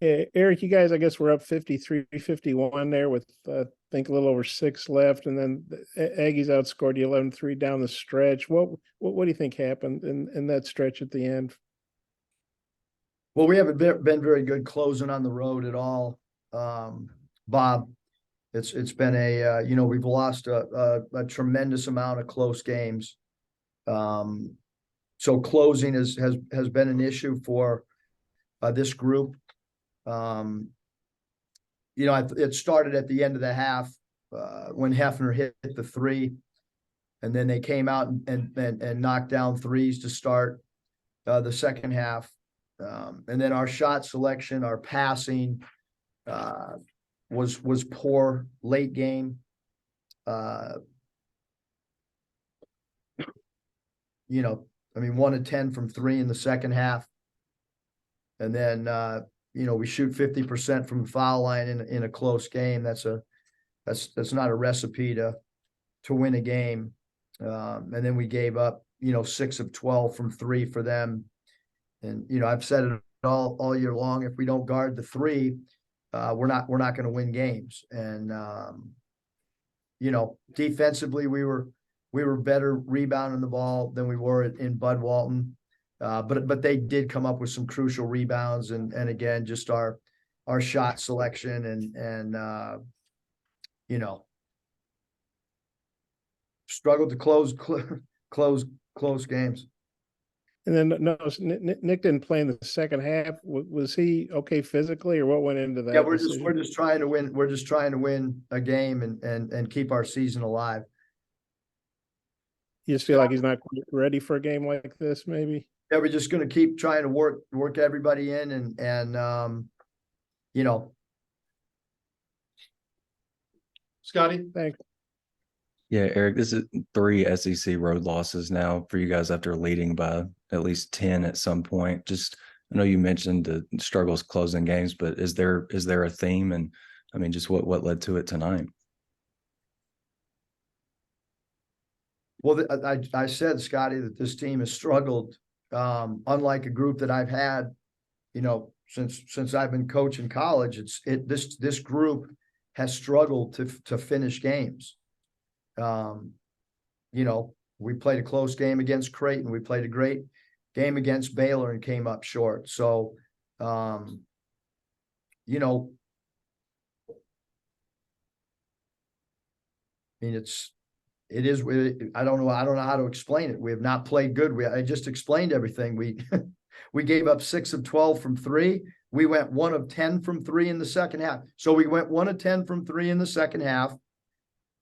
Eric, you guys, I guess we're up 53-51 there with, I think a little over six left. And then the Aggies outscored you 11-3 down the stretch. What do you think happened in that stretch at the end? Well, we haven't been very good closing on the road at all, Bob. It's been we've lost a tremendous amount of close games. So closing has been an issue for this group. It started at the end of the half when Hefner hit the three, and then they came out and knocked down threes to start the second half. And then our shot selection, our passing was poor late game. 1 of 10 from three in the second half. And then we shoot 50% from the foul line in a close game. That's not a recipe to win a game. And then we gave up 6 of 12 from three for them. And I've said it all year long. If we don't guard the three, we're not going to win games. And defensively, we were better rebounding the ball than we were in Bud Walton. But they did come up with some crucial rebounds, and again, just our shot selection and struggled to close games. And then no, Nick didn't play in the second half. Was he okay physically, or what went into that? Yeah, we're just trying to win. We're just trying to win a game and keep our season alive. You just feel like he's not ready for a game like this, maybe? Yeah, we're just going to keep trying to work everybody in and Scotty. Thanks. Yeah, Eric, this is 3 SEC road losses now for you guys after leading by at least 10 at some point. Just, I know you mentioned the struggles closing games, but is there a theme? And I mean, just what led to it tonight? Well, I said, Scotty, that this team has struggled, unlike a group that I've had, since I've been coaching college. This group has struggled to finish games. We played a close game against Creighton. We played a great game against Baylor and came up short. So, I mean, it is. I don't know how to explain it. We have not played good. I just explained everything. We gave up 6 of 12 from three. We went 1 of 10 from three in the second half. So we went 1 of 10 from three in the second half.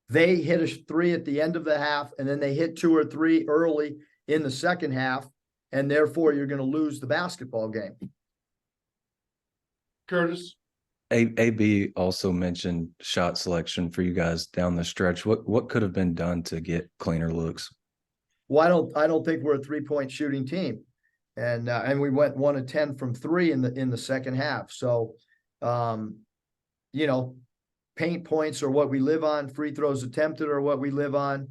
They hit a three at the end of the half, and then they hit 2 or 3 early in the second half, and therefore you're going to lose the basketball game. Curtis. AB also mentioned shot selection for you guys down the stretch. What could have been done to get cleaner looks? Well, I don't think we're a 3-point shooting team, and we went 1 of 10 from three in the second half. So, paint points are what we live on. Free throws attempted are what we live on,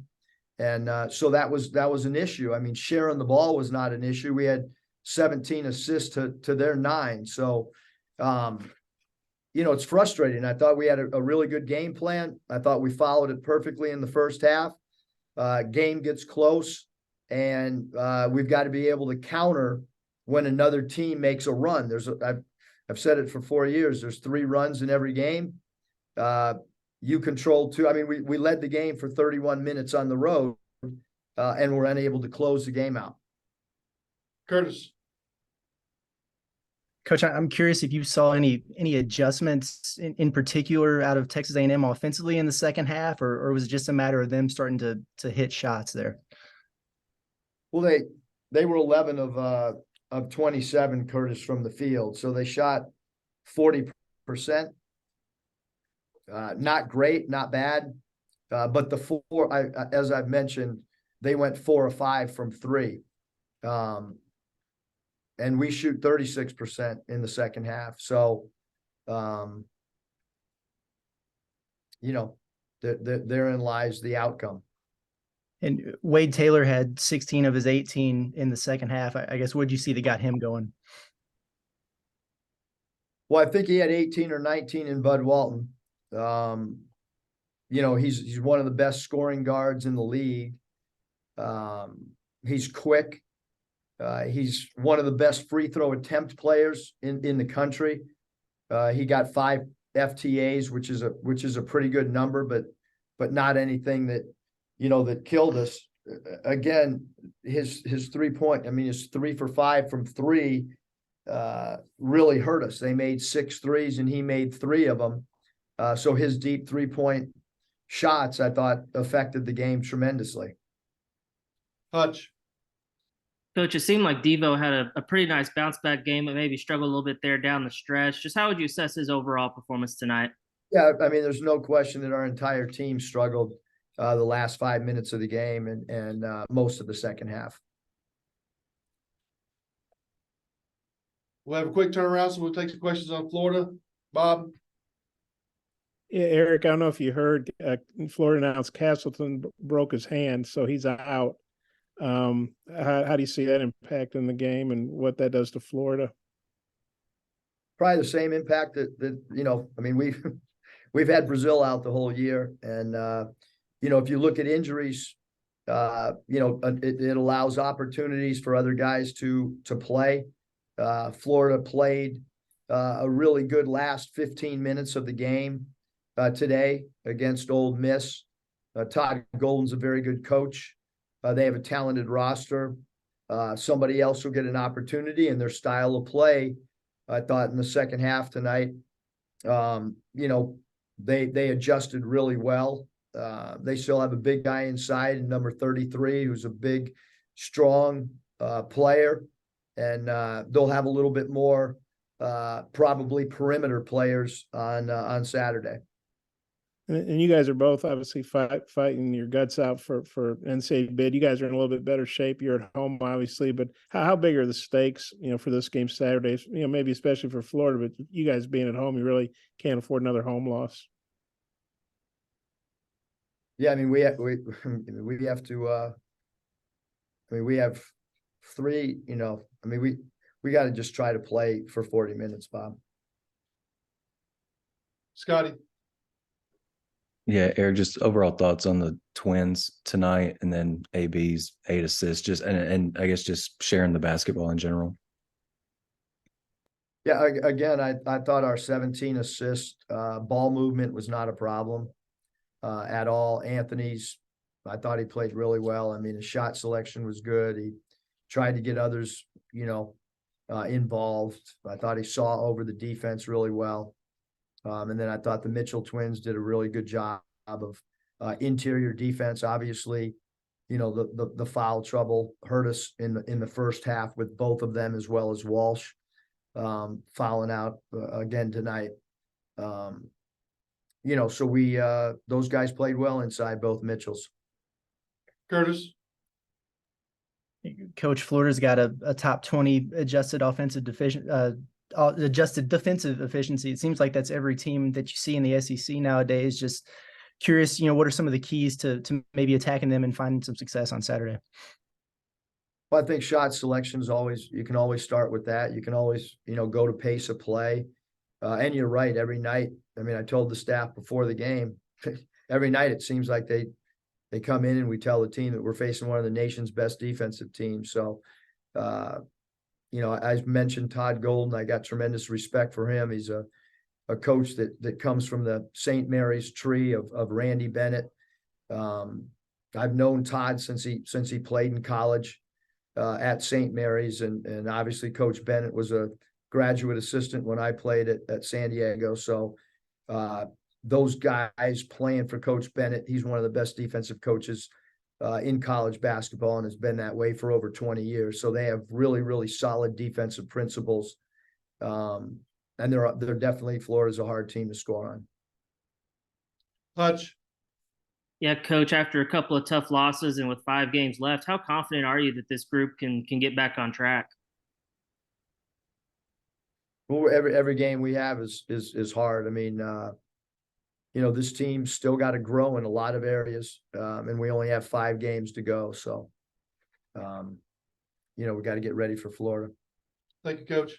and so that was an issue. I mean, sharing the ball was not an issue. We had 17 assists to their 9. So, it's frustrating. I thought we had a really good game plan. I thought we followed it perfectly in the first half. Game gets close, and we've got to be able to counter when another team makes a run. I've said it for 4 years. There's 3 runs in every game. You control 2. I mean, we led the game for 31 minutes on the road, and we're unable to close the game out. Curtis. Coach, I'm curious if you saw any adjustments in particular out of Texas A&M offensively in the second half, or was it just a matter of them starting to hit shots there? Well, they were 11 of 27, Curtis, from the field, so they shot 40%. Not great, not bad, but the 4, as I've mentioned, they went 4 of 5 from three. And we shoot 36% in the second half. So, therein lies the outcome. And Wade Taylor had 16 of his 18 in the second half. I guess, what did you see that got him going? Well, I think he had 18 or 19 in Bud Walton. You know, he's one of the best scoring guards in the league. He's quick. He's one of the best free throw attempt players in the country. He got 5 FTAs, which is a pretty good number, but not anything that, you know, that killed us. Again, his 3-point, I mean, his 3 for 5 from 3 really hurt us. They made 6 threes and he made 3 of them. So his deep 3-point shots, I thought, affected the game tremendously. Hutch. Coach, it seemed like Devo had a pretty nice bounce back game, but maybe struggled a little bit there down the stretch. Just how would you assess his overall performance tonight? Yeah, I mean, there's no question that our entire team struggled the last 5 minutes of the game and most of the second half. We'll have a quick turnaround, so we'll take some questions on Florida. Bob. Yeah, Eric, I don't know if you heard, Florida announced Castleton broke his hand, so he's out. How do you see that impacting the game and what that does to Florida? Probably the same impact that you know, I mean, we've had Brazil out the whole year, and you know, if you look at injuries, you know, it allows opportunities for other guys to play. Florida played a really good last 15 minutes of the game today against Ole Miss. Todd Golden's a very good coach. They have a talented roster. Somebody else will get an opportunity, and their style of play, I thought in the second half tonight, you know, they adjusted really well. They still have a big guy inside, number 33, who's a big, strong player. And they'll have a little bit more probably perimeter players on Saturday. And you guys are both obviously fighting your guts out for NCAA bid. You guys are in a little bit better shape. You're at home, obviously, but how big are the stakes, you know, for this game Saturday? You know, maybe especially for Florida, but you guys being at home, you really can't afford another home loss. Yeah, I mean, we have to. I mean, we have 3. You know, I mean, we got to just try to play for 40 minutes, Bob. Scotty. Yeah, Eric, just overall thoughts on the Twins tonight, and then AB's 8 assists, just and I guess just sharing the basketball in general. Yeah, again, I thought our 17 assist ball movement was not a problem at all. Anthony's, I thought he played really well. I mean, his shot selection was good. He tried to get others, you know, involved. I thought he saw over the defense really well. And then I thought the Mitchell twins did a really good job of interior defense. Obviously, you know, the foul trouble hurt us in the first half with both of them, as well as Walsh fouling out again tonight. You know, so those guys played well inside both Mitchells. Curtis. Coach, Florida's got a top 20 adjusted adjusted defensive efficiency. It seems like that's every team that you see in the SEC nowadays. Just curious, you know, what are some of the keys to maybe attacking them and finding some success on Saturday? Well, I think shot selection is always, you can always start with that. You can always, you know, go to pace of play. And you're right, every night. I mean, I told the staff before the game, every night it seems like they come in and we tell the team that we're facing one of the nation's best defensive teams. So, you know, I mentioned Todd Golden. I got tremendous respect for him. He's a coach that comes from the St. Mary's tree of Randy Bennett. I've known Todd since he played in college at St. Mary's, and obviously Coach Bennett was a graduate assistant when I played at San Diego. So those guys playing for Coach Bennett, he's one of the best defensive coaches in college basketball and has been that way for over 20 years. So they have really, really solid defensive principles. And they're definitely, Florida's a hard team to score on. Hutch. Yeah, Coach, after a couple of tough losses and with 5 games left, how confident are you that this group can get back on track? Well, every game we have is hard. I mean, you know, this team's still got to grow in a lot of areas, and we only have 5 games to go. So, you know, we got to get ready for Florida. Thank you, Coach.